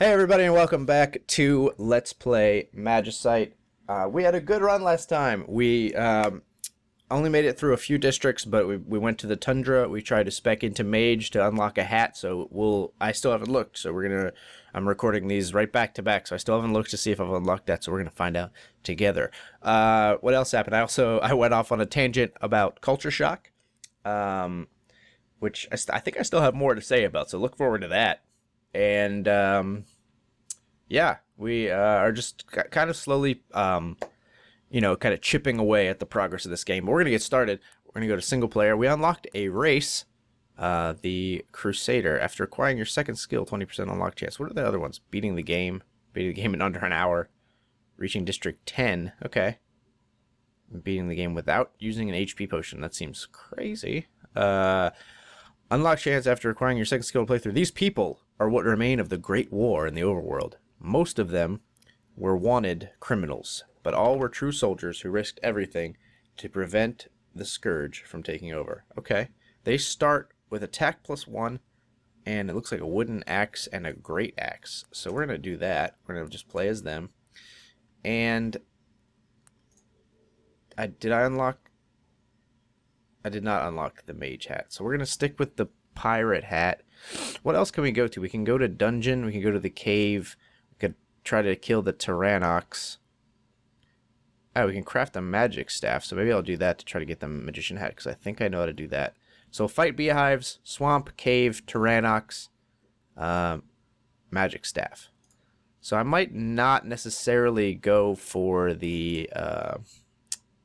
Hey everybody and welcome back to Let's Play Magicite. We had a good run last time. We only made it through a few districts, but we went to the tundra. We tried to spec into mage to unlock a hat, so I still haven't looked, so I'm recording these right back to back, so I still haven't looked to see if I've unlocked that, so we're gonna find out together. What else happened? I went off on a tangent about culture shock, which I think I still have more to say about, so look forward to that. And yeah, we are just kind of slowly, kind of chipping away at the progress of this game. But we're gonna get started. We're gonna go to single player. We unlocked a race, the Crusader. After acquiring your second skill, 20% unlock chance. What are the other ones? Beating the game in under an hour, reaching District 10. Okay, beating the game without using an HP potion. That seems crazy. Unlock chance after acquiring your second skill to play through. These people are what remain of the Great War in the overworld. Most of them were wanted criminals, but all were true soldiers who risked everything to prevent the Scourge from taking over. Okay. They start with attack +1, and it looks like a wooden axe and a great axe. So we're going to do that. We're going to just play as them. And did I unlock? I did not unlock the mage hat. So we're going to stick with the pirate hat. What else can we go to? We can go to dungeon. We can go to the cave. We could try to kill the Tyrannox. Oh, we can craft a magic staff. So maybe I'll do that to try to get the magician hat, because I think I know how to do that. So fight beehives, swamp, cave, Tyrannox, magic staff. So I might not necessarily go for the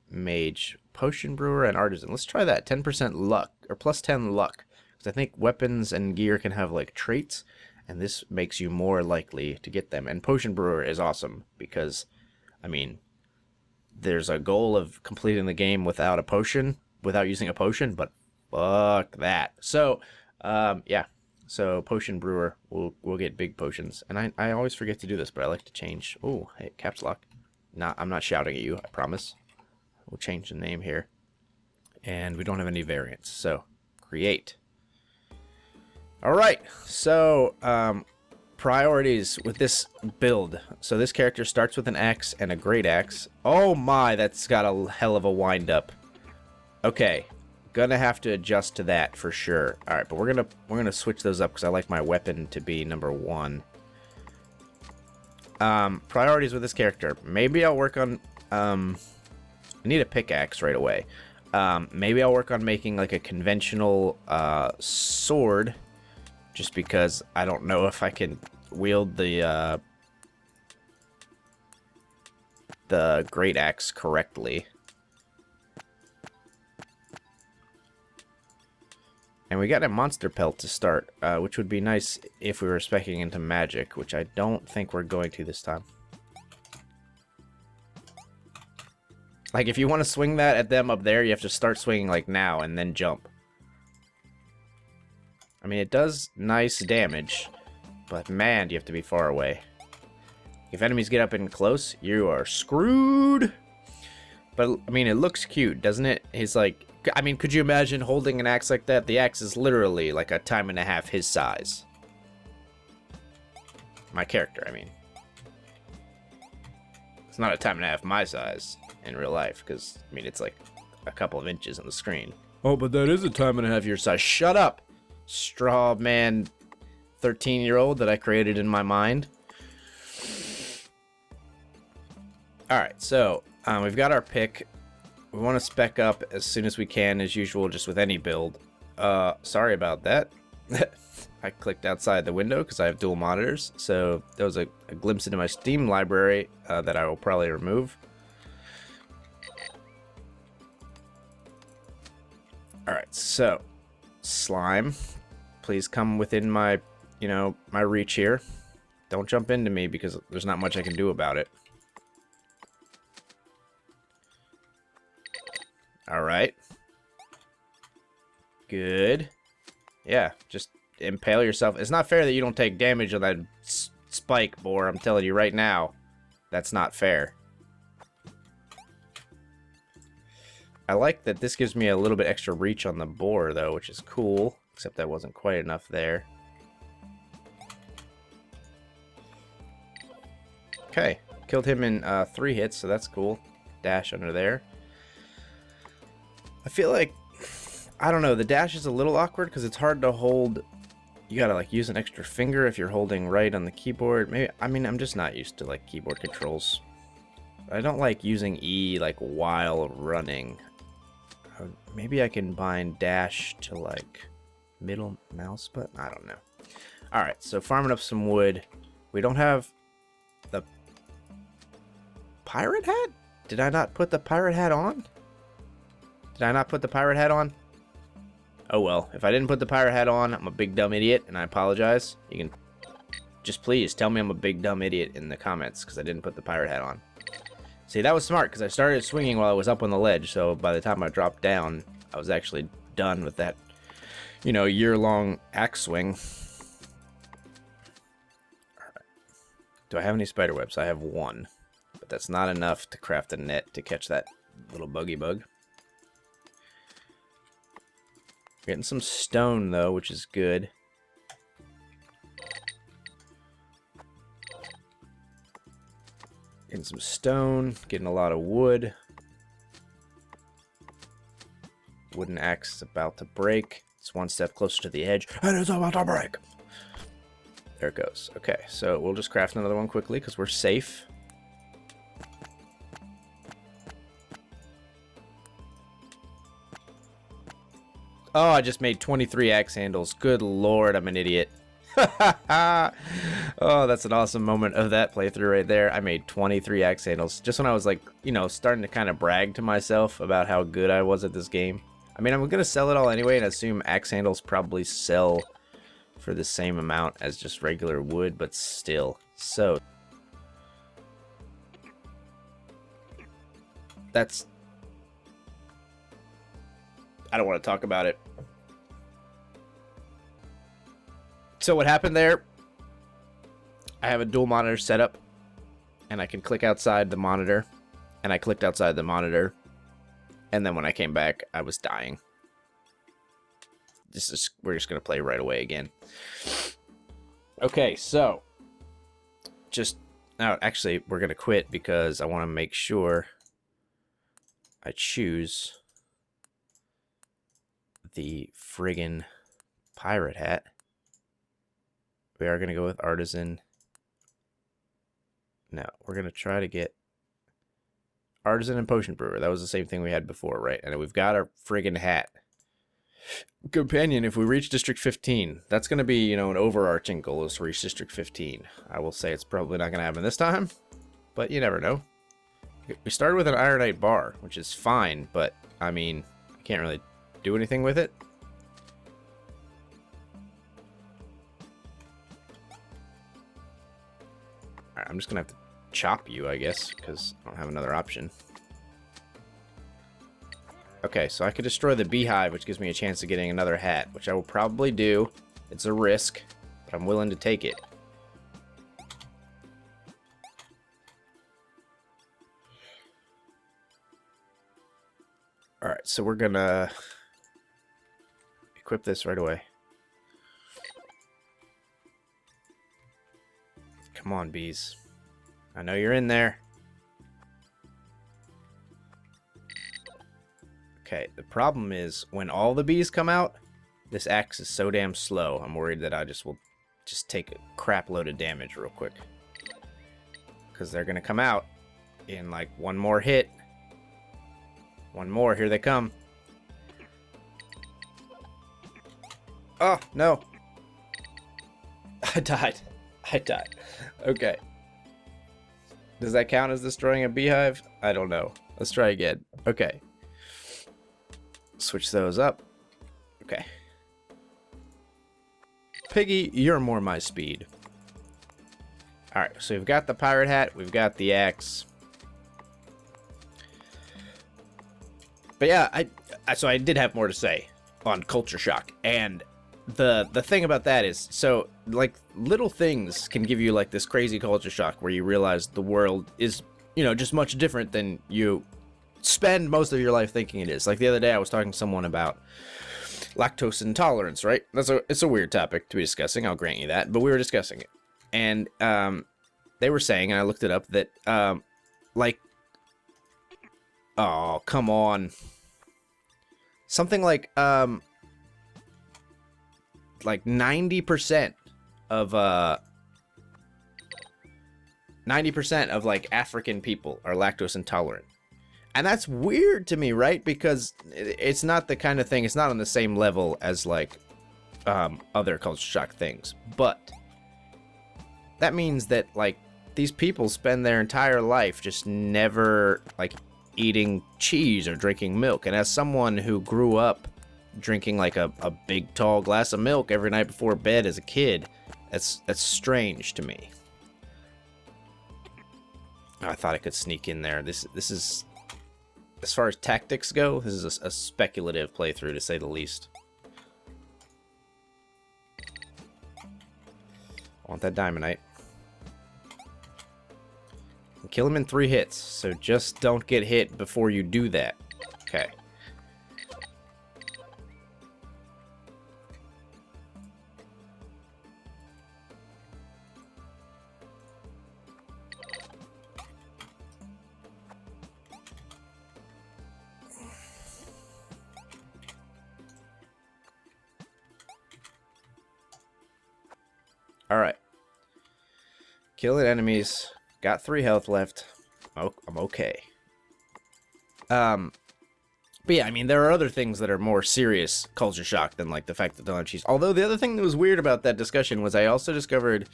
mage. Potion brewer and artisan. Let's try that. 10% luck, or +10 luck. Because I think weapons and gear can have like traits, and this makes you more likely to get them. And potion brewer is awesome because, I mean, there's a goal of completing the game without using a potion, but fuck that. So, yeah. So potion brewer, we'll get big potions. And I always forget to do this, but I like to change. Oh, hey, caps lock. I'm not shouting at you, I promise. We'll change the name here. And we don't have any variants, so create. Alright, so priorities with this build. So this character starts with an axe and a great axe. Oh my, that's got a hell of a wind up. Okay, gonna have to adjust to that for sure. Alright, but we're gonna switch those up because I like my weapon to be number 1. Priorities with this character. Maybe I'll work on I need a pickaxe right away. Maybe I'll work on making like a conventional sword, just because I don't know if I can wield the great axe correctly. And we got a monster pelt to start, which would be nice if we were speccing into magic, which I don't think we're going to this time. Like, if you want to swing that at them up there, you have to start swinging, like, now, and then jump. I mean, it does nice damage, but, man, you have to be far away. If enemies get up in close, you are screwed! But, I mean, it looks cute, doesn't it? He's like, I mean, could you imagine holding an axe like that? The axe is literally, like, a time and a half his size. My character, I mean. It's not a time and a half my size in real life, because, I mean, it's like a couple of inches on the screen. Oh, but that is a time and a half your size. Shut up, straw man 13-year-old that I created in my mind. Alright, so we've got our pick. We want to spec up as soon as we can, as usual, just with any build. Sorry about that. I clicked outside the window because I have dual monitors, so there was a glimpse into my Steam library that I will probably remove. Alright, so, slime, please come within my, my reach here. Don't jump into me because there's not much I can do about it. Alright. Good. Yeah, just impale yourself. It's not fair that you don't take damage on that spike, boar. I'm telling you right now. That's not fair. I like that this gives me a little bit extra reach on the boar, though, which is cool. Except that wasn't quite enough there. Okay, killed him in 3 hits, so that's cool. Dash under there. I feel like, I don't know, the dash is a little awkward because it's hard to hold. You gotta like use an extra finger if you're holding right on the keyboard. Maybe, I mean, I'm just not used to like keyboard controls. I don't like using E like while running. Maybe I can bind dash to like middle mouse button. I don't know. All right, so farming up some wood. We don't have the pirate hat. Did I not put the pirate hat on? Did I not put the pirate hat on? Oh well, if I didn't put the pirate hat on, I'm a big dumb idiot, and I apologize. You can just please tell me I'm a big dumb idiot in the comments, because I didn't put the pirate hat on. See, that was smart, because I started swinging while I was up on the ledge, so by the time I dropped down, I was actually done with that, you know, year-long axe swing. Alright. Do I have any spider webs? I have 1, but that's not enough to craft a net to catch that little buggy bug. Getting some stone, though, which is good. Getting some stone, getting a lot of wood. Wooden axe is about to break. It's 1 step closer to the edge, and it's about to break. There it goes. Okay, so we'll just craft another one quickly, because we're safe. Oh, I just made 23 axe handles. Good lord, I'm an idiot. Oh, that's an awesome moment of that playthrough right there. I made 23 axe handles. Just when I was like, you know, starting to kind of brag to myself about how good I was at this game. I mean, I'm going to sell it all anyway and assume axe handles probably sell for the same amount as just regular wood, but still. So, that's... I don't want to talk about it. So what happened there, I have a dual monitor setup, and I can click outside the monitor, and I clicked outside the monitor, and then when I came back, I was dying. We're just going to play right away again. Okay, so, actually, we're going to quit because I want to make sure I choose the friggin' pirate hat. We are going to go with artisan. No, we're going to try to get artisan and potion brewer. That was the same thing we had before, right? And we've got our friggin' hat. Companion, if we reach District 15, that's going to be, you know, an overarching goal is to reach District 15. I will say it's probably not going to happen this time, but you never know. We started with an ironite bar, which is fine, but, I mean, I can't really do anything with it. Alright, I'm just gonna have to chop you, I guess, because I don't have another option. Okay, so I could destroy the beehive, which gives me a chance of getting another hat, which I will probably do. It's a risk, but I'm willing to take it. Alright, so we're gonna equip this right away. Come on, bees. I know you're in there. Okay, the problem is when all the bees come out, this axe is so damn slow. I'm worried that I will just take a crap load of damage real quick. Because they're gonna come out in like one more hit. One more, here they come. Oh, no. I died. Okay. Does that count as destroying a beehive? I don't know. Let's try again. Okay. Switch those up. Okay. Piggy, you're more my speed. Alright, so we've got the pirate hat. We've got the axe. But yeah, so I did have more to say on Culture Shock. And the thing about that is, so, like, little things can give you, like, this crazy culture shock where you realize the world is, you know, just much different than you spend most of your life thinking it is. Like, the other day I was talking to someone about lactose intolerance, right? It's a weird topic to be discussing, I'll grant you that, but we were discussing it. And, they were saying, and I looked it up, that like, oh, come on, something like 90% of 90% of like African people are lactose intolerant. And that's weird to me, right? Because it's not the kind of thing, it's not on the same level as like other culture shock things. But that means that like these people spend their entire life just never like eating cheese or drinking milk. And as someone who grew up drinking like a big tall glass of milk every night before bed as a kid, that's strange to me. Oh, I thought I could sneak in there. This is, as far as tactics go, this is a speculative playthrough to say the least. I want that Diamondite. Kill him in 3 hits, so just don't get hit before you do that. Okay. Alright. Killing enemies. Got 3 health left. Oh, I'm okay. But yeah, I mean, there are other things that are more serious culture shock than, like, the fact that they don't have cheese. Although, the other thing that was weird about that discussion was I also discovered,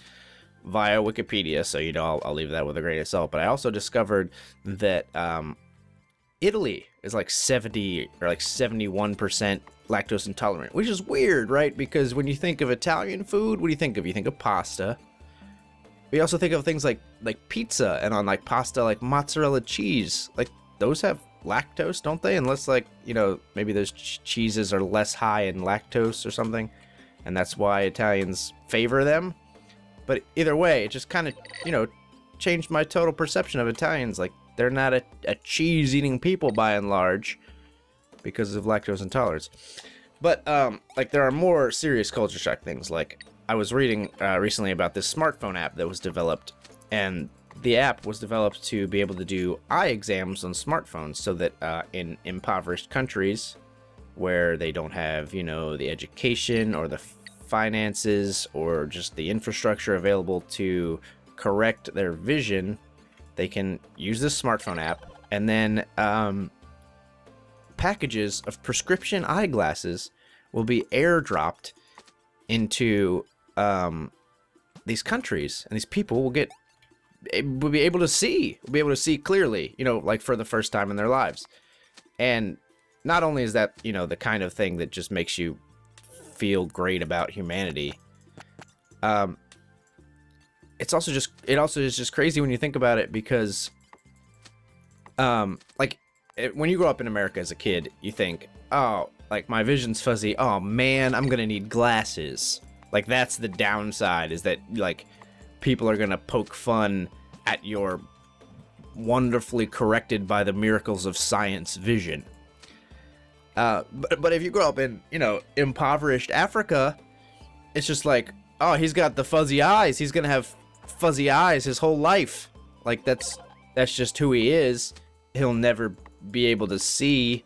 via Wikipedia, so, you know, I'll leave that with a grain of salt, but I also discovered that, Italy is, like, 70 or, like, 71% lactose intolerant, which is weird, right? Because when you think of Italian food, what do you think of? You think of pasta. We also think of things like pizza, and on like pasta, like mozzarella cheese. Like those have lactose, don't they? Unless like, you know, maybe those cheeses are less high in lactose or something, and that's why Italians favor them. But either way, it just kind of, you know, changed my total perception of Italians. Like they're not a cheese-eating people by and large because of lactose intolerance. But like there are more serious culture shock things. Like I was reading recently about this smartphone app that was developed, and the app was developed to be able to do eye exams on smartphones so that in impoverished countries where they don't have, you know, the education or the finances or just the infrastructure available to correct their vision, they can use this smartphone app, and then packages of prescription eyeglasses will be airdropped into these countries, and these people will be able to see clearly, you know, like for the first time in their lives. And not only is that, you know, the kind of thing that just makes you feel great about humanity, it also is just crazy when you think about it, because like when you grow up in America as a kid, you think, oh, like my vision's fuzzy, oh man, I'm gonna need glasses. Like that's the downside, is that like people are gonna poke fun at your wonderfully corrected by the miracles of science vision. But if you grow up in, you know, impoverished Africa, it's just like, oh, he's got the fuzzy eyes, he's gonna have fuzzy eyes his whole life. Like that's just who he is. He'll never be able to see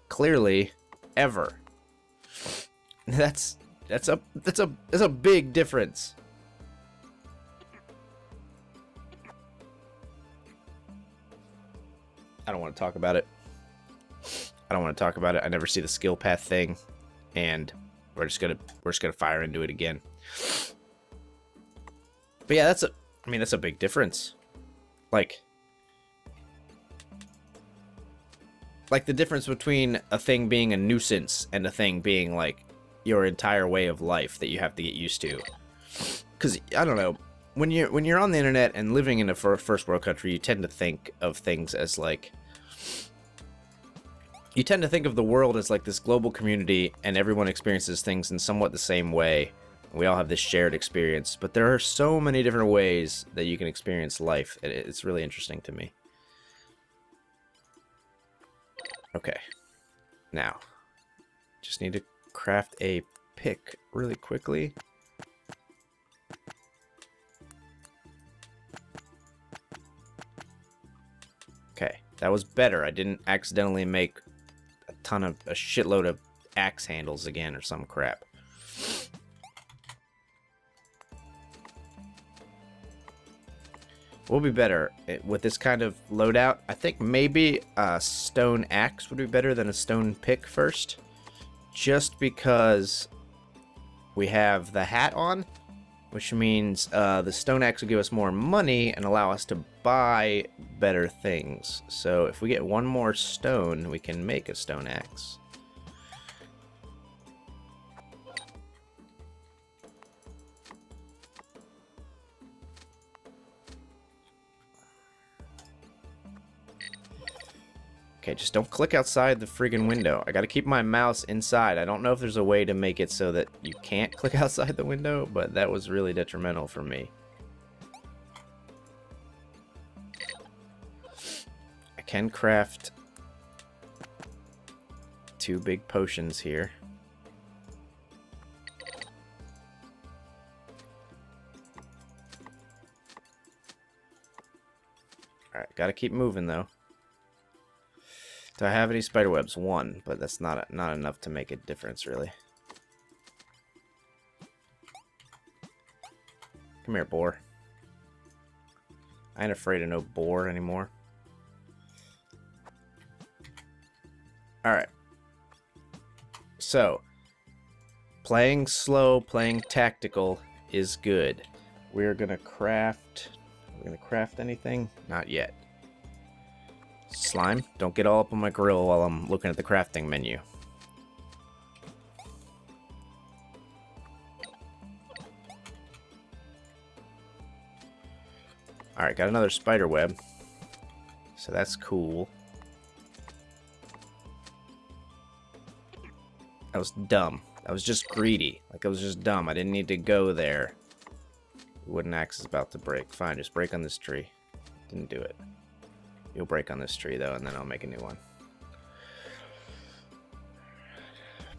clearly ever. That's a big difference. I don't want to talk about it. I never see the skill path thing, and we're just gonna fire into it again. But yeah, that's a big difference. Like the difference between a thing being a nuisance and a thing being like your entire way of life that you have to get used to. Because I don't know, when you're on the internet and living in a first world country, you tend to think of things as like, you tend to think of the world as like this global community, and everyone experiences things in somewhat the same way. We all have this shared experience, but there are so many different ways that you can experience life. It's really interesting to me. Okay, now just need to craft a pick really quickly. That was better. I didn't accidentally make a shitload of axe handles again or some crap. Will be better with this kind of loadout. I think maybe a stone axe would be better than a stone pick first. Just because we have the hat on, which means the stone axe will give us more money and allow us to buy better things. So if we get one more stone, we can make a stone axe. Okay, just don't click outside the friggin' window. I gotta keep my mouse inside. I don't know if there's a way to make it so that you can't click outside the window, but that was really detrimental for me. I can craft 2 big potions here. Alright, gotta keep moving though. Do I have any spider webs? 1, but that's not enough to make a difference, really. Come here, boar. I ain't afraid of no boar anymore. Alright. So, playing slow, playing tactical is good. We're gonna craft... Are we gonna craft anything? Not yet. Slime, don't get all up on my grill while I'm looking at the crafting menu. Alright, got another spider web. So that's cool. That was dumb. I was just greedy. Like, I was just dumb. I didn't need to go there. Wooden axe is about to break. Fine, just break on this tree. Didn't do it. You'll break on this tree, though, and then I'll make a new one.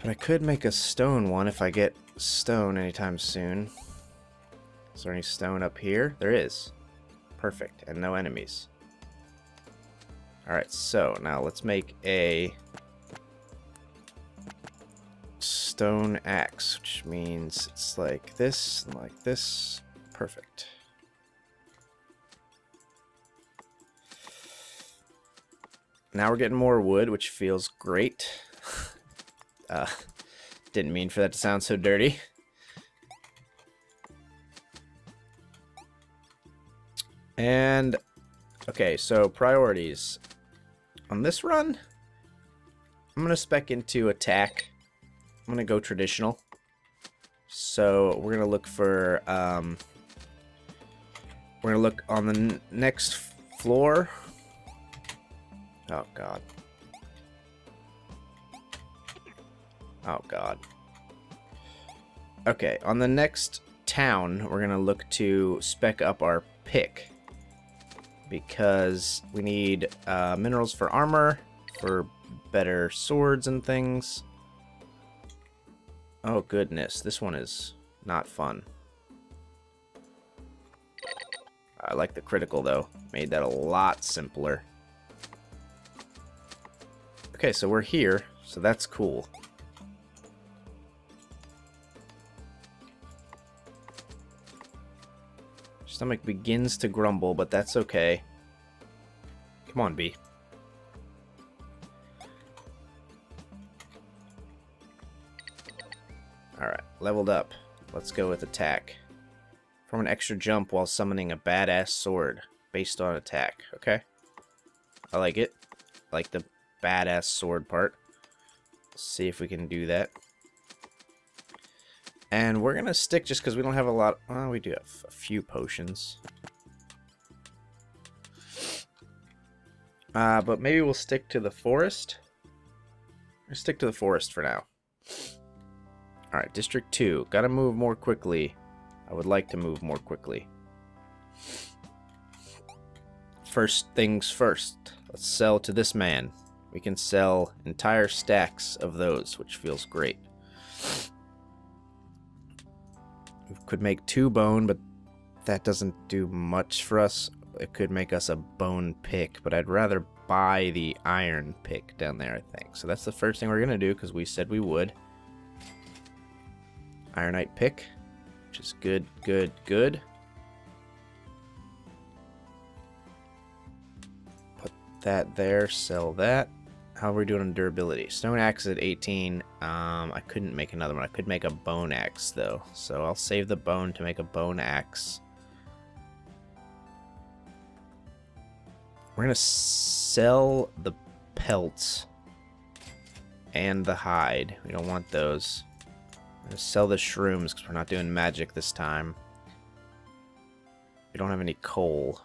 But I could make a stone one if I get stone anytime soon. Is there any stone up here? There is. Perfect. And no enemies. Alright, so now let's make a stone axe, which means it's like this and like this. Perfect. Now we're getting more wood, which feels great. Didn't mean for that to sound so dirty. And, okay, so priorities. On this run, I'm going to spec into attack. I'm going to go traditional. So we're going to look for, we're going to look on the next floor. Oh, God. Oh, God. Okay, on the next town, we're going to look to spec up our pick. Because we need minerals for armor, for better swords and things. Oh, goodness. This one is not fun. I like the critical, though. Made that a lot simpler. Okay, so we're here, so that's cool. Stomach begins to grumble, but that's okay. Come on, bee. Alright, leveled up. Let's go with attack. From an extra jump while summoning a badass sword based on attack. Okay. I like it. I like the badass sword part. Let's see if we can do that. And we're gonna stick just because we don't have a lot. Well, we do have a few potions. But maybe we'll stick to the forest. Or stick to the forest for now. Alright, District 2. Gotta move more quickly. I would like to move more quickly. First things first. Let's sell to this man. We can sell entire stacks of those, which feels great. We could make 2 bone, but that doesn't do much for us. It could make us a bone pick, but I'd rather buy the iron pick down there, I think. So that's the first thing we're going to do, because we said we would. Ironite pick, which is good, good, good. Put that there, sell that. How are we doing on durability? Stone axe at 18. I couldn't make another one. I could make a bone axe, though. So I'll save the bone to make a bone axe. We're going to sell the pelts and the hide. We don't want those. I'm going to sell the shrooms because we're not doing magic this time. We don't have any coal.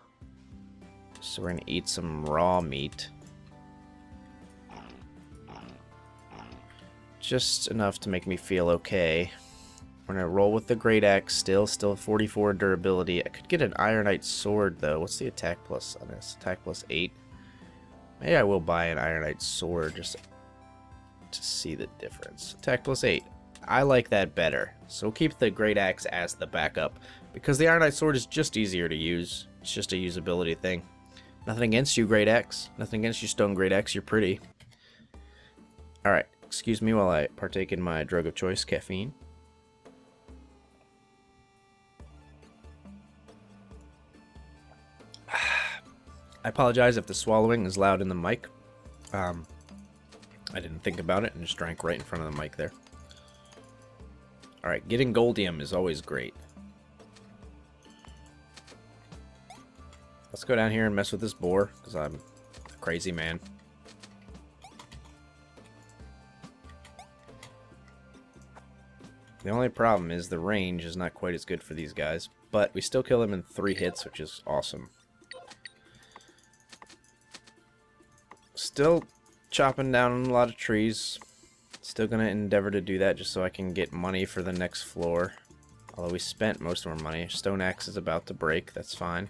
So we're going to eat some raw meat. Just enough to make me feel okay. We're going to roll with the great axe still 44 durability. I could get an ironite sword though. What's the attack plus on this? Attack plus 8. Maybe I will buy an ironite sword just to see the difference. Attack plus 8. I like that better. So we'll keep the great axe as the backup because the ironite sword is just easier to use. It's just a usability thing. Nothing against you, great axe. Nothing against you, stone great axe. You're pretty. Alright. Excuse me while I partake in my drug of choice, caffeine. I apologize if the swallowing is loud in the mic. I didn't think about it and just drank right in front of the mic there. Alright, getting goldium is always great. Let's go down here and mess with this boar, because I'm a crazy man. The only problem is the range is not quite as good for these guys, but we still kill them in 3 hits, which is awesome. Still chopping down a lot of trees. Still gonna endeavor to do that just so I can get money for the next floor. Although we spent most of our money. Stone axe is about to break, that's fine.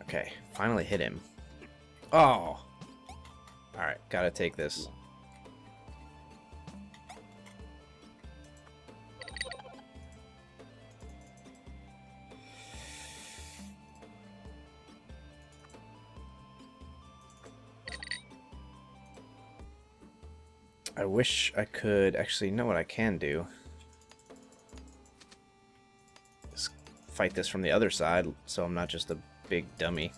Okay, finally hit him. Oh! Alright, gotta take this. I wish I could actually know what I can do. Just fight this from the other side so I'm not just a big dummy.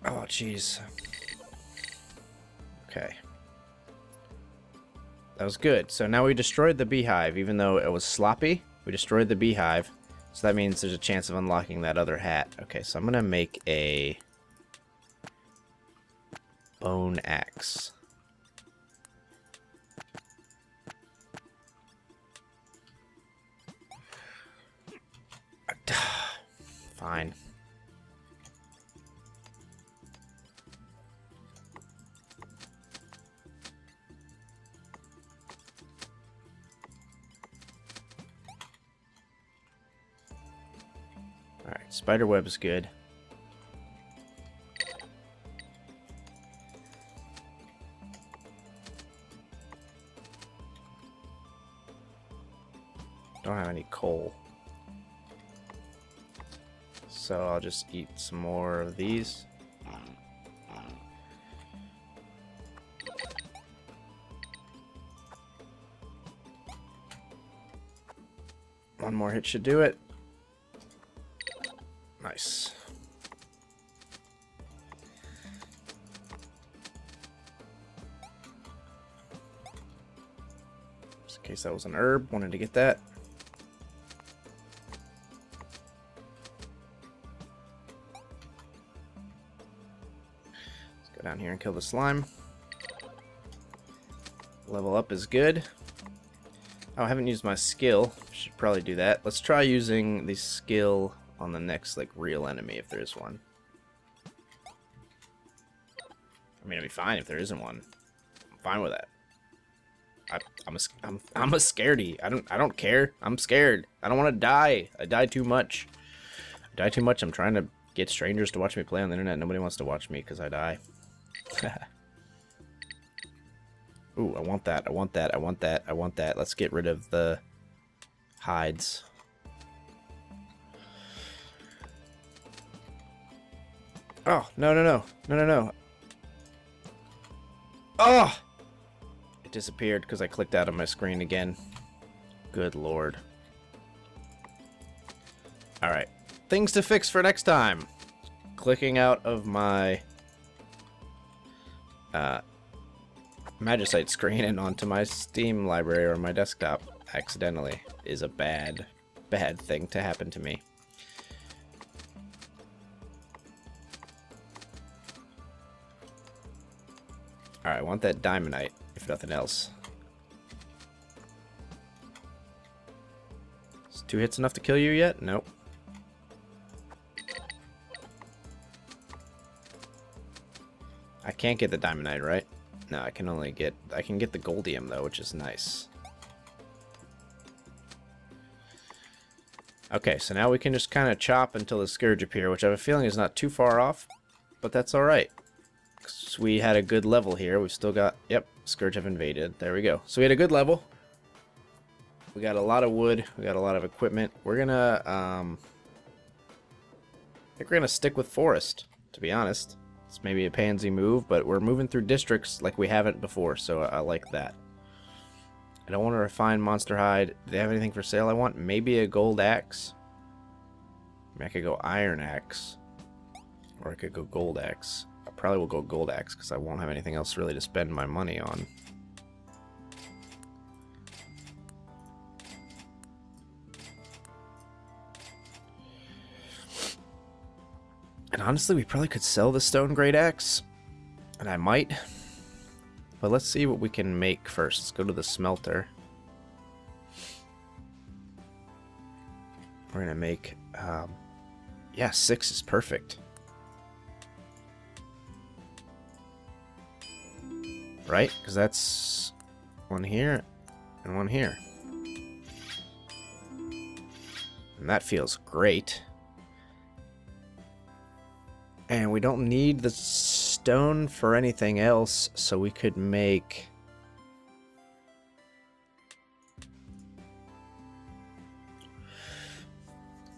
Oh, jeez. Okay. That was good. So now we destroyed the beehive, even though it was sloppy. We destroyed the beehive. So that means there's a chance of unlocking that other hat. Okay, so I'm going to make a bone axe. Fine. Alright, spiderweb is good. Don't have any coal. So I'll just eat some more of these. One more hit should do it. Nice. Just in case that was an herb, wanted to get that. Let's go down here and kill the slime. Level up is good. Oh, I haven't used my skill. Should probably do that. Let's try using the skill on the next, like, real enemy, if there is one. I mean, it'll be fine if there isn't one. I'm fine with that. I'm a scaredy. I don't care. I'm scared. I don't want to die. I die too much. I die too much. I'm trying to get strangers to watch me play on the internet. Nobody wants to watch me because I die. Ooh, I want that. I want that. I want that. I want that. Let's get rid of the hides. Oh, no, no, no. No, no, no. Oh! It disappeared because I clicked out of my screen again. Good lord. Alright. Things to fix for next time. Clicking out of my Magicite screen and onto my Steam library or my desktop accidentally is a bad thing to happen to me. Alright, I want that diamondite, if nothing else. Is 2 hits enough to kill you yet? Nope. I can't get the diamondite, right? No, I can get the goldium though, which is nice. Okay, so now we can just kind of chop until the scourge appear, which I have a feeling is not too far off, but that's alright. We had a good level here. We've still got, yep, scourge have invaded. There we go. So we had a good level. We got a lot of wood. We got a lot of equipment. We're gonna, I think we're gonna stick with forest, to be honest. It's maybe a pansy move, but we're moving through districts like we haven't before, so I like that. I don't want to refine monster hide. Do they have anything for sale I want? Maybe a gold axe. I mean, I could go iron axe, or I could go gold axe. I probably will go gold axe because I won't have anything else really to spend my money on. And honestly, we probably could sell the stone great axe, and I might. But let's see what we can make first. Let's go to the smelter. We're gonna make, yeah, 6 is perfect. Right? Because that's one here and one here. And that feels great. And we don't need the stone for anything else, so we could make...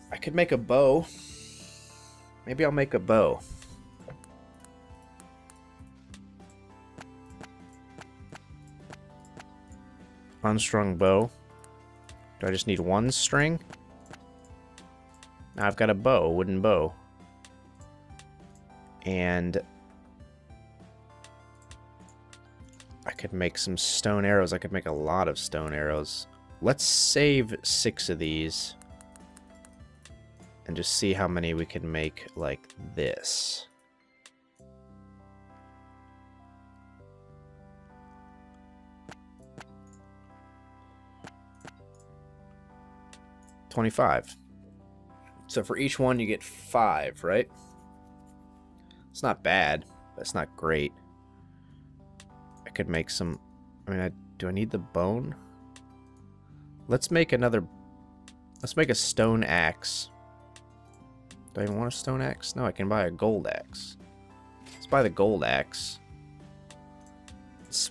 I could make a bow. Maybe I'll make a bow. Unstrung bow. Do I just need 1 string? Now I've got a bow, a wooden bow. And I could make some stone arrows. I could make a lot of stone arrows. Let's save 6 of these and just see how many we can make like this. $25. So for each one you get 5, right? It's not bad, but it's not great. I could make some... I mean, do I need the bone? Let's make another... Let's make a stone axe. Do I even want a stone axe? No, I can buy a gold axe. Let's buy the gold axe.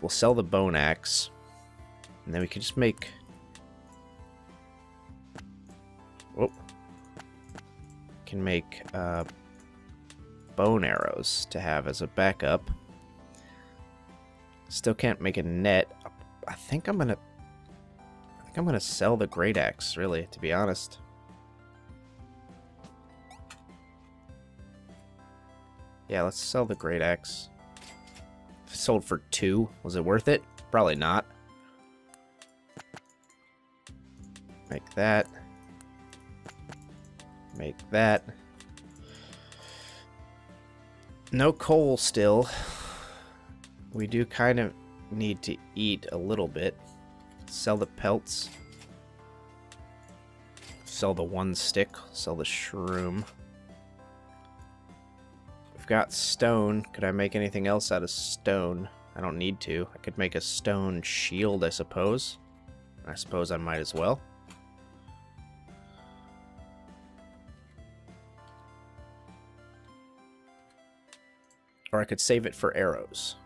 We'll sell the bone axe. And then we can just make... Whoop. Can make... bone arrows to have as a backup. Still can't make a net. I think I'm gonna sell the great axe, really, to be honest. Yeah, let's sell the great axe. Sold for 2. Was it worth it? Probably not. Make that. Make that. No coal still. We do kind of need to eat a little bit. Sell the pelts. Sell the 1 stick. Sell the shroom. We've got stone. Could I make anything else out of stone? I don't need to. I could make a stone shield, I suppose. I suppose I might as well. Or I could save it for arrows.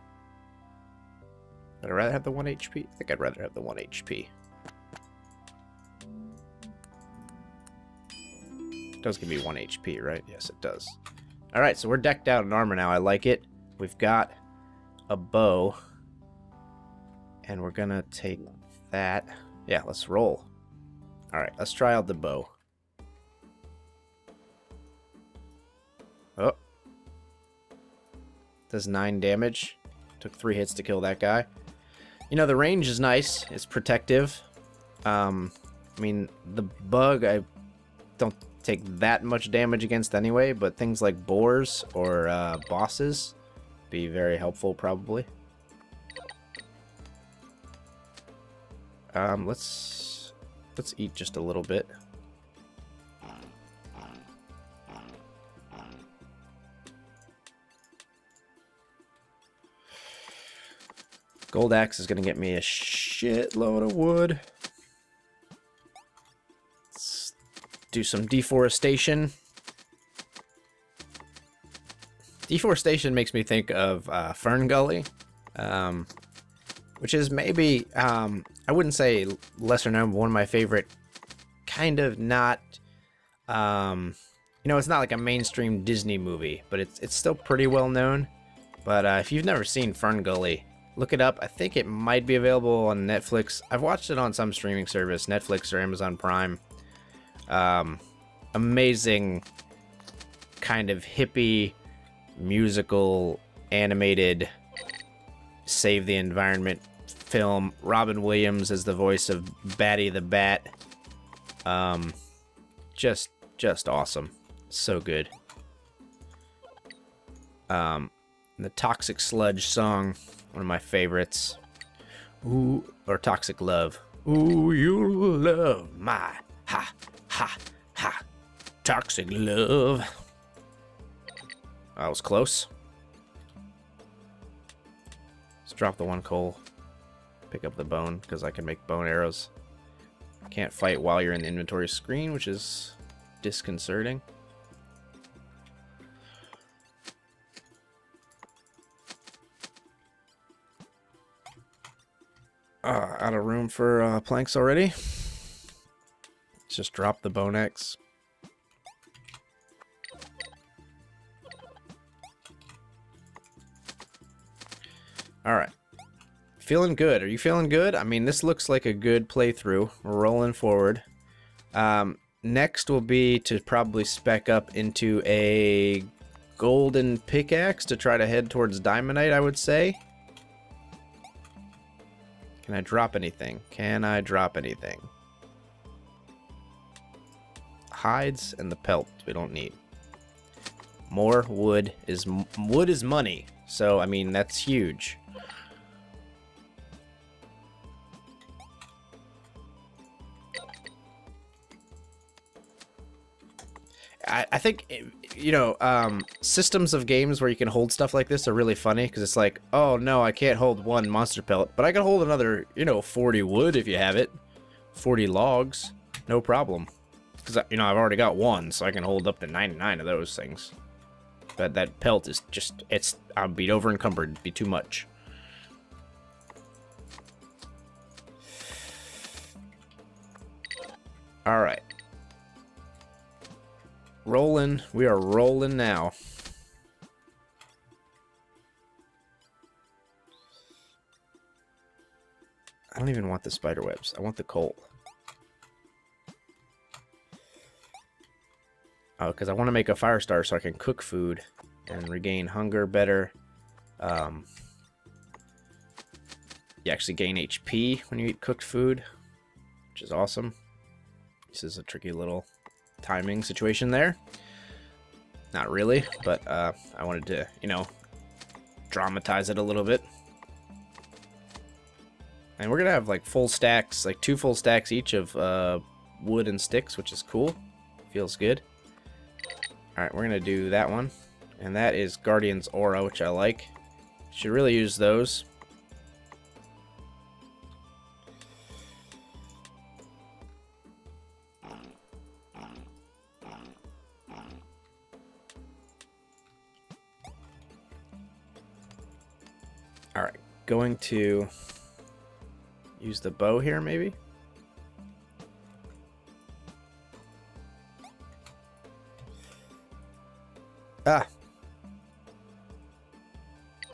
Would I rather have the 1 HP? I think I'd rather have the 1 HP. It does give me 1 HP, right? Yes, it does. Alright, so we're decked out in armor now. I like it. We've got a bow. And we're gonna take that. Yeah, let's roll. Alright, let's try out the bow. Oh. Does 9 damage. Took 3 hits to kill that guy. You know, the range is nice. It's protective. I mean, the bug, I don't take that much damage against anyway, but things like boars or bosses be very helpful, probably. Let's eat just a little bit. Gold axe is going to get me a shitload of wood. Let's do some deforestation. Deforestation makes me think of Fern Gully, which is maybe, I wouldn't say lesser known, but one of my favorite, kind of not, you know, it's not like a mainstream Disney movie, but it's still pretty well known. But if you've never seen Fern Gully, look it up. I think it might be available on Netflix. I've watched it on some streaming service, Netflix or Amazon Prime. Amazing kind of hippie, musical, animated, save the environment film. Robin Williams is the voice of Batty the Bat. Just awesome. So good. The Toxic Sludge song, one of my favorites. Ooh, or Toxic Love. Ooh, you love my ha toxic love. That was close. Let's drop the 1 coal. Pick up the bone because I can make bone arrows. Can't fight while you're in the inventory screen, which is disconcerting. Out of room for planks already. Let's just drop the bone axe. Alright. Feeling good. Are you feeling good? I mean, this looks like a good playthrough. We're rolling forward. Next will be to probably spec up into a golden pickaxe to try to head towards diamondite, I would say. Can I drop anything? Can I drop anything? Hides and the pelt we don't need. More wood is money. So, I mean, that's huge. I think, you know, systems of games where you can hold stuff like this are really funny, because it's like, oh no, I can't hold 1 monster pellet, but I can hold another, you know, 40 wood if you have it. 40 logs, no problem. Because, you know, I've already got 1, so I can hold up to 99 of those things. But that pelt is just, I'd be over encumbered, it'd be too much. Alright. Rolling. We are rolling now. I don't even want the spider webs. I want the coal. Oh, because I want to make a fire starter so I can cook food and regain hunger better. You actually gain HP when you eat cooked food, which is awesome. This is a tricky little timing situation there. Not really, but I wanted to, you know, dramatize it a little bit. And we're gonna have like full stacks, like 2 full stacks each of wood and sticks, which is cool. Feels good. Alright, we're gonna do that one. And that is Guardian's Aura, which I like. Should really use those. going to use the bow here, maybe? Ah.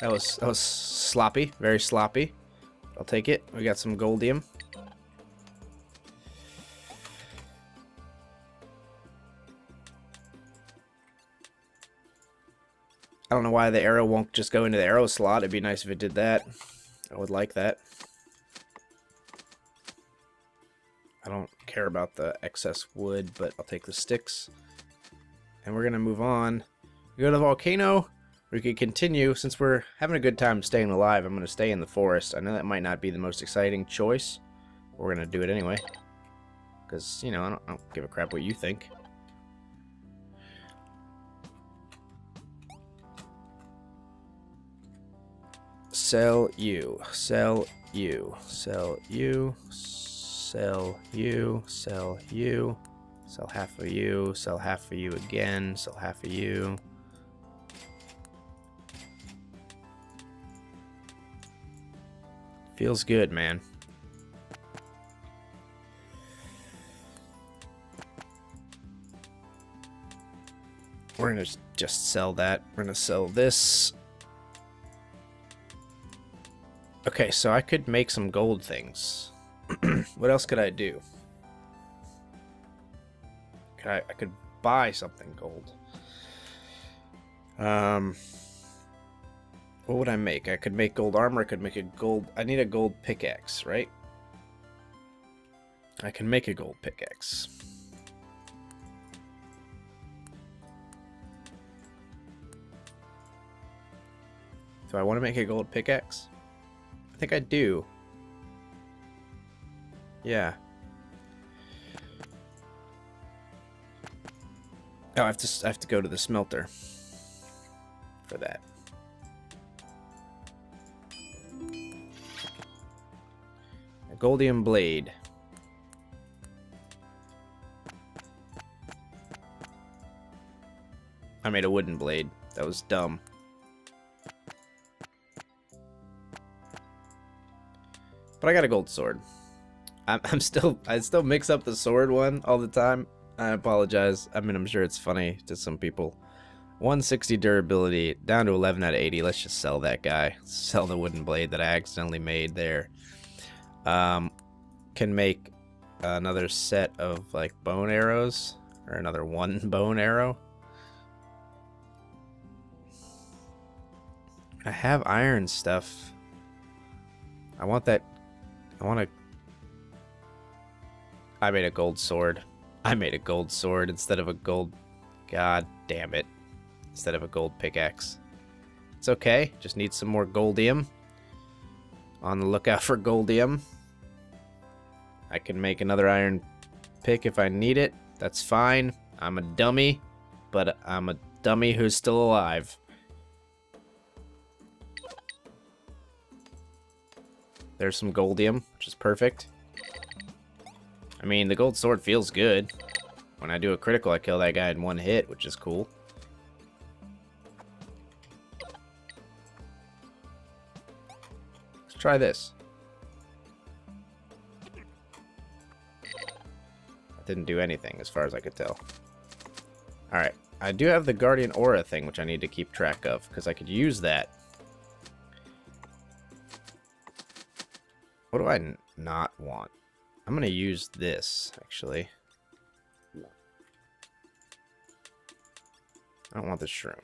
That was sloppy, very sloppy. I'll take it. We got some goldium. I don't know why the arrow won't just go into the arrow slot. It'd be nice if it did that. I would like that. I don't care about the excess wood, but I'll take the sticks. And we're going to move on. We go to the volcano. We could continue. Since we're having a good time staying alive, I'm going to stay in the forest. I know that might not be the most exciting choice. But we're going to do it anyway. Because, you know, I don't give a crap what you think. Sell you, sell you, sell you, sell you, sell you, sell half of you, sell half of you again, sell half of you. Feels good, man. We're gonna just sell that. We're gonna sell this. Okay, so I could make some gold things. What else could I do? I could buy something gold. What would I make? I could make gold armor. I could make a gold... I need a gold pickaxe, right? I can make a gold pickaxe. Do I want to make a gold pickaxe? I think I do. Yeah. Oh, I have to go to the smelter for that. A goldium blade. I made a wooden blade. That was dumb. But I got a gold sword. I still mix up the sword one all the time. I apologize. I mean, I'm sure it's funny to some people. 160 durability, down to 11 out of 80. Let's just sell that guy. Sell the wooden blade that I accidentally made there. Can make another set of like bone arrows, or another one bone arrow. I have iron stuff. I want that. I made a gold sword. I made a gold sword instead of a gold... God damn it. Instead of a gold pickaxe. It's okay. Just need some more goldium. On the lookout for goldium. I can make another iron pick if I need it. That's fine. I'm a dummy. But I'm a dummy who's still alive. There's some goldium, which is perfect. I mean, the gold sword feels good. When I do a critical, I kill that guy in one hit, which is cool. Let's try this. That didn't do anything, as far as I could tell. Alright, I do have the Guardian Aura thing, which I need to keep track of, because I could use that. What do I not want? I'm going to use this, actually. I don't want the shroom.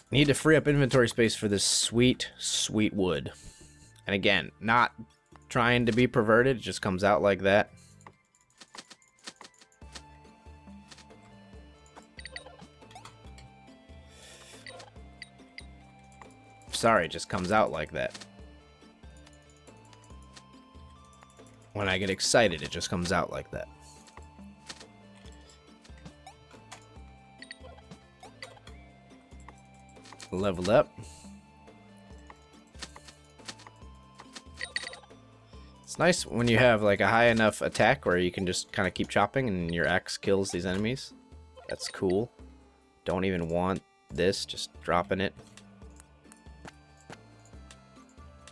Need to free up inventory space for this sweet, sweet wood. And again, not trying to be perverted, it just comes out like that. Sorry, it just comes out like that. When I get excited, it just comes out like that. Leveled up. It's nice when you have like a high enough attack where you can just kind of keep chopping and your axe kills these enemies. That's cool. Don't even want this, just dropping it.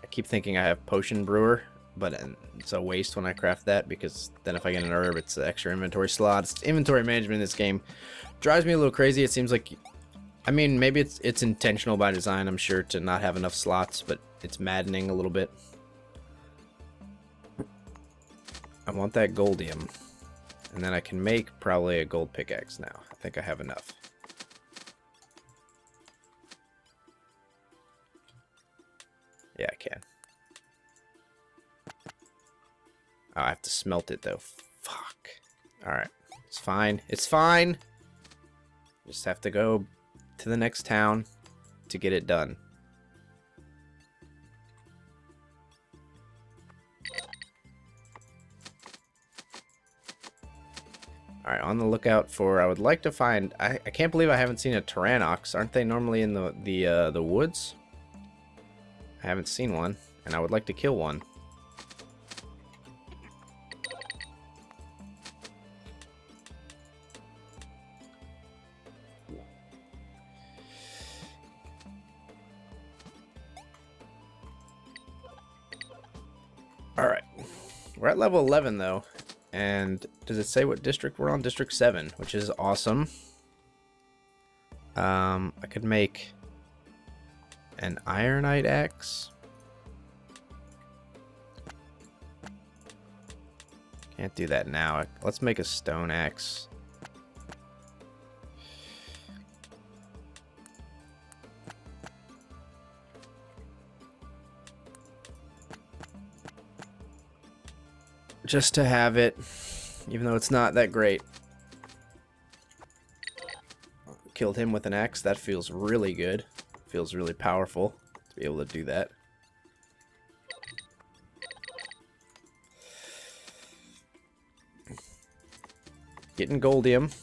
I keep thinking I have potion brewer, but it's a waste when I craft that, because then if I get an herb, it's an extra inventory slot. It's inventory management in this game drives me a little crazy. It seems like, I mean, maybe it's intentional by design, I'm sure, to not have enough slots, but it's maddening a little bit. I want that goldium, and then I can make probably a gold pickaxe now. I think I have enough. Yeah, I can. Oh, I have to smelt it, though. Fuck. Alright. It's fine. It's fine! Just have to go to the next town to get it done. Alright, on the lookout for... I would like to find... I can't believe I haven't seen a Tyrannox. Aren't they normally in the woods? I haven't seen one, and I would like to kill one. Alright. We're at level 11, though. And does it say what district we're on? District 7, which is awesome. I could make an ironite axe. Can't do that now. Let's make a stone axe. Just to have it, even though it's not that great. Killed him with an axe. That feels really good. Feels really powerful to be able to do that. Getting goldium.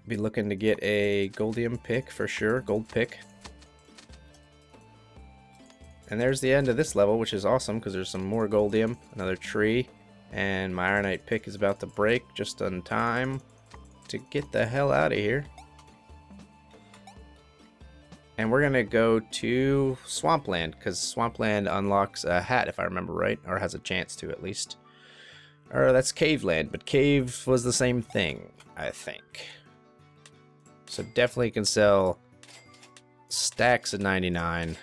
Be looking to get a goldium pick for sure, gold pick. And there's the end of this level, which is awesome because there's some more goldium, another tree, and my ironite pick is about to break just in time to get the hell out of here. And we're gonna go to Swampland because Swampland unlocks a hat, if I remember right, or has a chance to at least. Or that's Caveland, but Cave was the same thing, I think. So definitely can sell stacks of 99.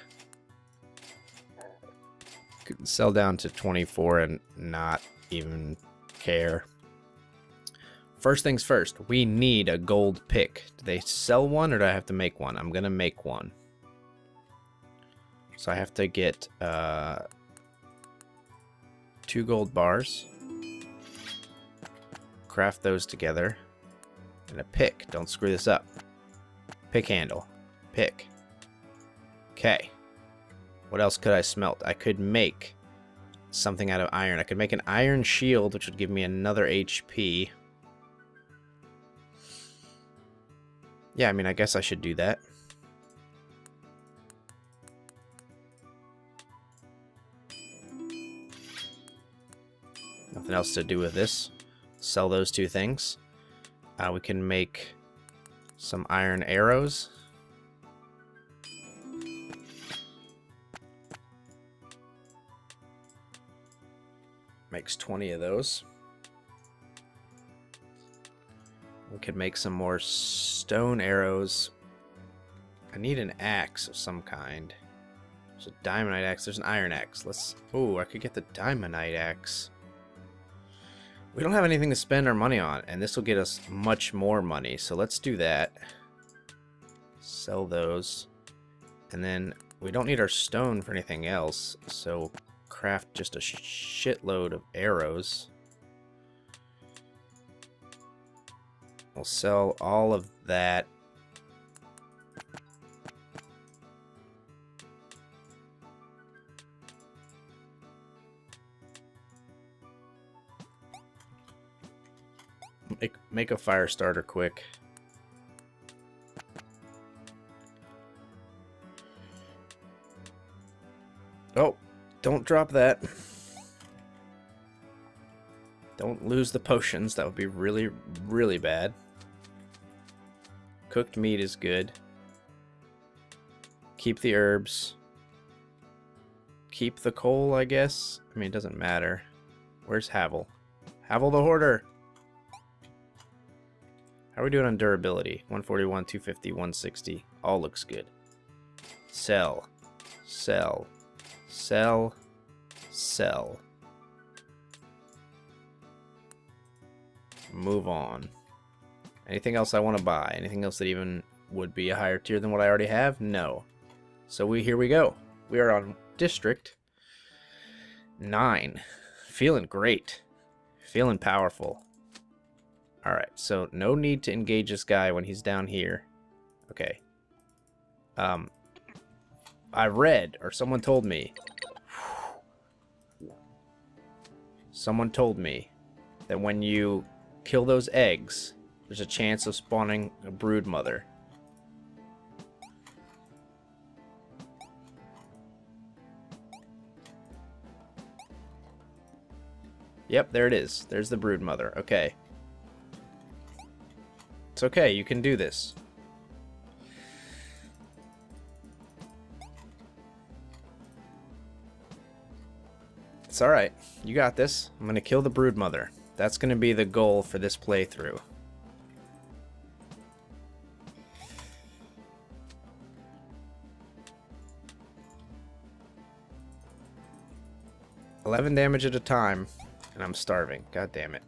Could sell down to 24 and not even care. First things first, we need a gold pick. Do they sell one or do I have to make one? I'm gonna make one. So I have to get 2 gold bars. Craft those together. And a pick. Don't screw this up. Pick handle. Pick. Okay. What else could I smelt? I could make something out of iron. I could make an iron shield, which would give me another HP. Yeah, I mean, I guess I should do that. Nothing else to do with this. Sell those 2 things. We can make some iron arrows. Makes 20 of those. We could make some more stone arrows. I need an axe of some kind. There's a diamondite axe. There's an iron axe. Let's... Oh, I could get the diamondite axe. We don't have anything to spend our money on, and this will get us much more money. So let's do that. Sell those. And then we don't need our stone for anything else. So craft just a shitload of arrows. We'll sell all of that. Make a fire starter quick. Don't drop that. Don't lose the potions. That would be really, really bad. Cooked meat is good. Keep the herbs. Keep the coal, I guess. I mean, it doesn't matter. Where's Havel? Havel the Hoarder! How are we doing on durability? 141, 250, 160. All looks good. Sell. Sell. Sell. Sell. Move on. Anything else I want to buy? Anything else that even would be a higher tier than what I already have? No. So here we go. We are on District 9. Feeling great. Feeling powerful. Alright, so no need to engage this guy when he's down here. Okay. I read, or someone told me. Someone told me that when you kill those eggs, there's a chance of spawning a brood mother. Yep, there it is. There's the brood mother. Okay. It's okay, you can do this. It's alright. You got this. I'm gonna kill the brood mother. That's gonna be the goal for this playthrough. $11 damage at a time, and I'm starving. God damn it.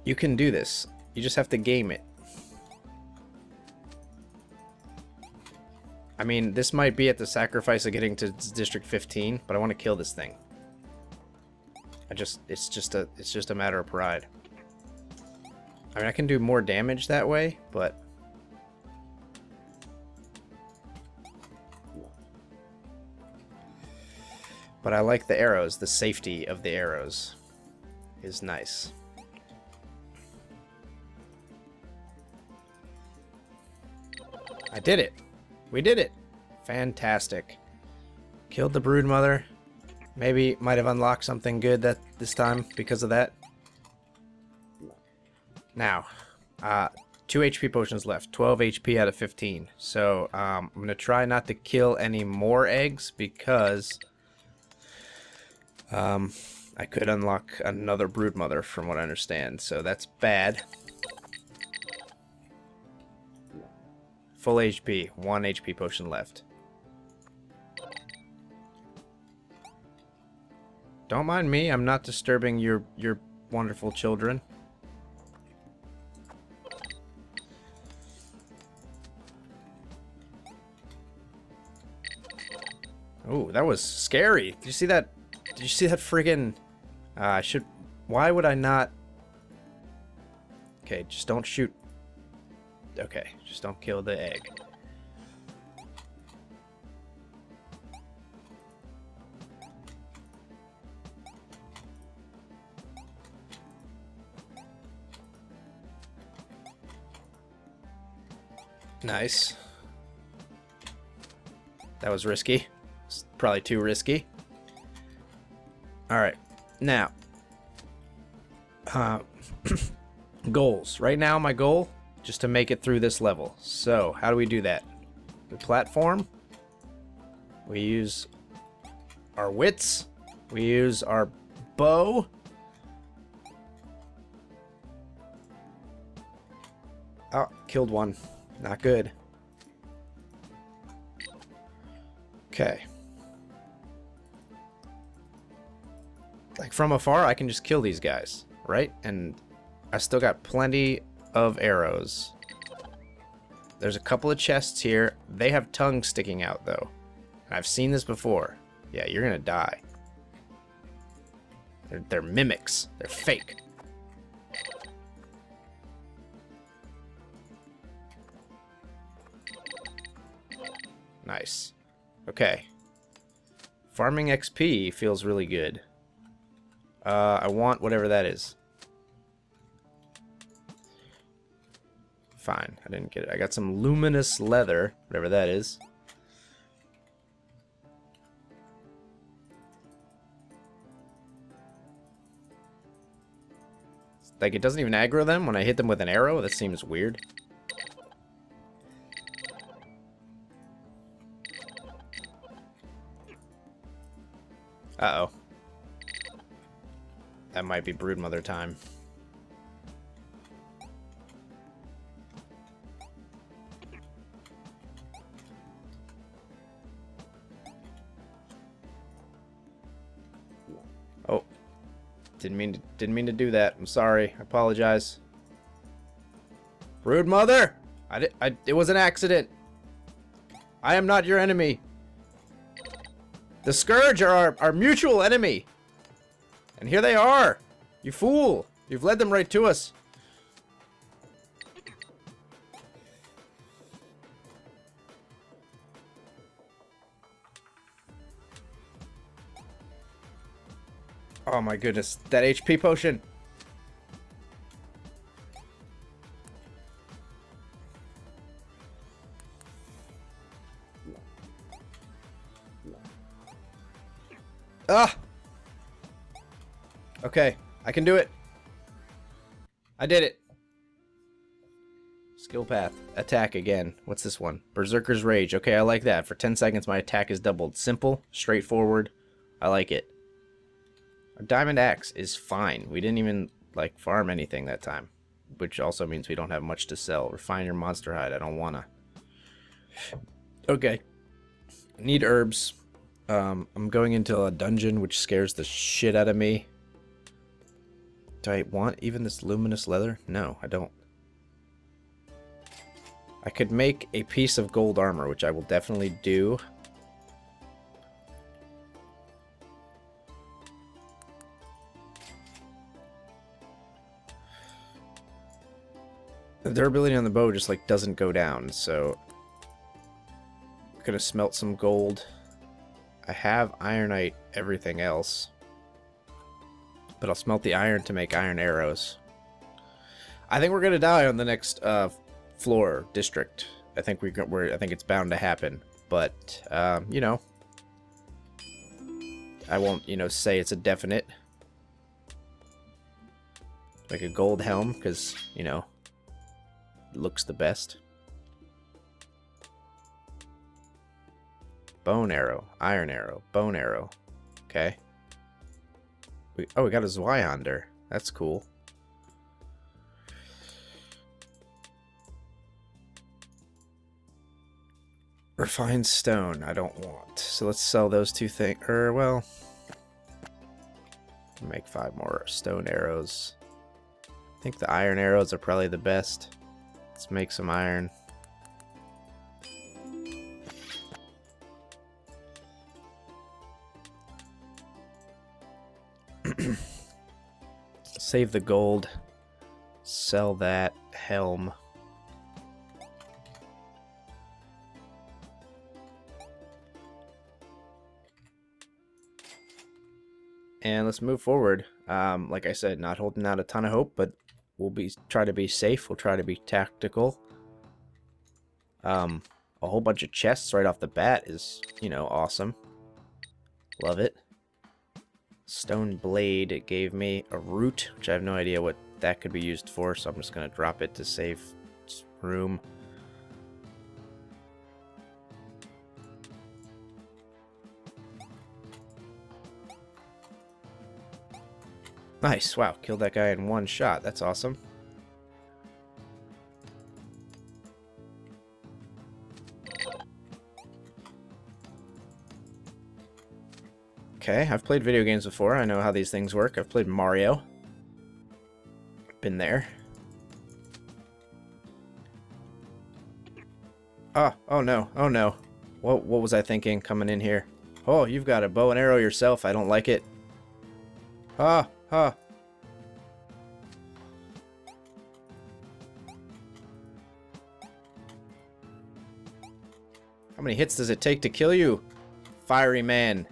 You can do this. You just have to game it. I mean, this might be at the sacrifice of getting to District 15, but I want to kill this thing. It's just a matter of pride. I mean, I can do more damage that way, but I like the arrows. The safety of the arrows is nice. I did it. We did it. Fantastic. Killed the brood mother. Maybe might have unlocked something good this time because of that. Now, 2 HP potions left. 12 HP out of 15. So I'm going to try not to kill any more eggs because I could unlock another brood mother from what I understand. So that's bad. Full HP, 1 HP potion left. Don't mind me, I'm not disturbing your wonderful children. Oh, that was scary. Did you see that? Did you see that friggin'... Why would I not... Okay, just don't shoot. Okay, just don't kill the egg. Nice. That was risky. It's probably too risky. Alright, now. Goals. Right now, my goal... just to make it through this level. So, how do we do that? We platform. We use our wits. We use our bow. Oh, killed one. Not good. Okay. Like, from afar, I can just kill these guys, right? And I still got plenty of arrows. There's a couple of chests here. They have tongues sticking out, though. I've seen this before. Yeah, you're gonna die. They're mimics. They're fake. Nice. Okay. Farming XP feels really good. I want whatever that is. Fine, I didn't get it. I got some luminous leather, whatever that is. Like, it doesn't even aggro them when I hit them with an arrow? That seems weird. Uh-oh. That might be Broodmother time. Oh. Didn't mean to do that. I'm sorry. I apologize. Broodmother! It was an accident. I am not your enemy. The Scourge are our mutual enemy. And here they are. You fool. You've led them right to us. Oh my goodness. That HP potion. Ah! Okay, I can do it. I did it. Skill path. Attack again. What's this one? Berserker's Rage. Okay, I like that. For 10 seconds, my attack is doubled. Simple, straightforward. I like it. Our Diamond Axe is fine. We didn't even, like, farm anything that time. Which also means we don't have much to sell. Refine your monster hide. I don't wanna. Okay. Need herbs. I'm going into a dungeon, which scares the shit out of me. Do I want even this luminous leather? No, I don't. I could make a piece of gold armor, which I will definitely do. The durability on the bow just, like, doesn't go down, so I'm gonna smelt some gold. I have ironite everything else. But I'll smelt the iron to make iron arrows. I think we're gonna die on the next floor district. I think I think it's bound to happen. But you know, I won't, you know, say it's a definite. Like a gold helm, because, you know, it looks the best. Bone arrow, iron arrow, bone arrow. Okay. We got a Zweihander. That's cool. Refined stone, I don't want. So let's sell those two things. Well, make 5 more stone arrows. I think the iron arrows are probably the best. Let's make some iron. Save the gold. Sell that helm. And let's move forward. Like I said, not holding out a ton of hope, but we'll try to be safe. We'll try to be tactical. A whole bunch of chests right off the bat is, you know, awesome. Love it. Stone blade, it gave me a root, which I have no idea what that could be used for, so I'm just going to drop it to save room. Nice, wow, killed that guy in one shot, that's awesome. Okay, I've played video games before. I know how these things work. I've played Mario. Been there. Oh no, oh no. What was I thinking coming in here? Oh, you've got a bow and arrow yourself. I don't like it. Ha. How many hits does it take to kill you, fiery man?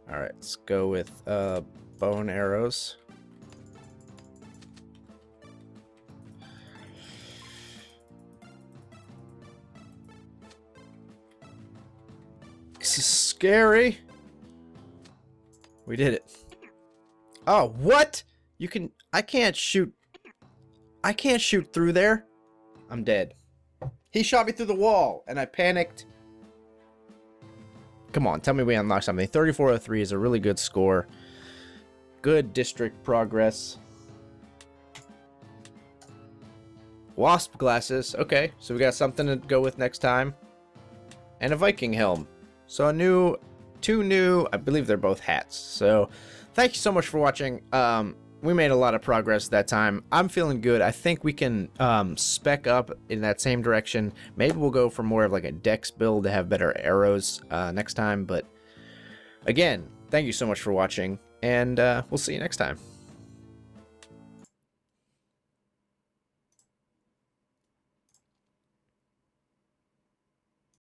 Alright, let's go with bow and arrows. This is scary. We did it. Oh, what? You can... I can't shoot through there. I'm dead. He shot me through the wall, and I panicked. Come on, tell me we unlocked something. 3403 is a really good score. Good district progress. Wasp glasses. Okay, so we got something to go with next time. And a Viking helm. So two new, I believe they're both hats. So thank you so much for watching. We made a lot of progress that time. I'm feeling good. I think we can spec up in that same direction. Maybe we'll go for more of like a dex build to have better arrows next time. But again, thank you so much for watching, and we'll see you next time.